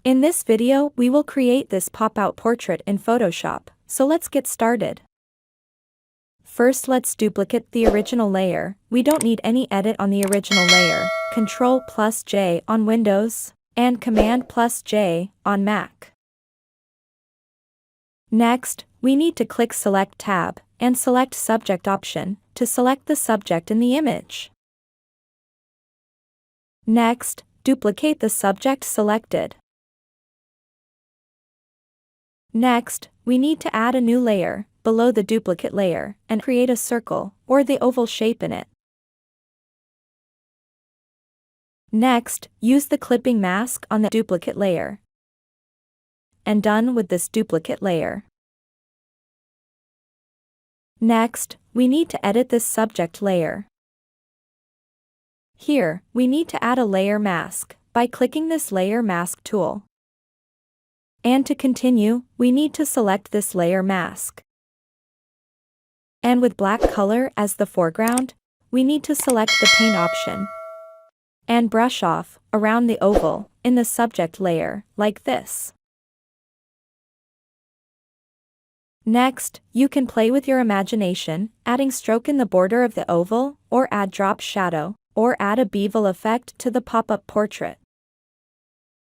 In this video we will create this pop-out portrait in Photoshop, so let's get started. First let's duplicate the original layer. We don't need any edit on the original layer. Ctrl+J on Windows, and Command+J on Mac. Next, we need to click Select tab, and select Subject option, to select the subject in the image. Next, duplicate the subject selected. Next, we need to add a new layer, below the duplicate layer, and create a circle, or the oval shape in it. Next, use the clipping mask on the duplicate layer. And done with this duplicate layer. Next, we need to edit this subject layer. Here, we need to add a layer mask, by clicking this layer mask tool. And to continue, we need to select this layer mask. And with black color as the foreground, we need to select the paint option. And brush off, around the oval, in the subject layer, like this. Next, you can play with your imagination, adding stroke in the border of the oval, or add drop shadow, or add a bevel effect to the pop-up portrait.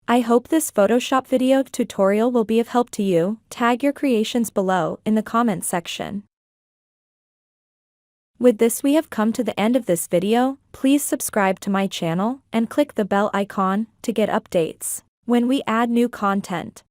I hope this Photoshop video tutorial will be of help to you. Tag your creations below in the comment section. With this we have come to the end of this video. Please subscribe to my channel and click the bell icon to get updates when we add new content.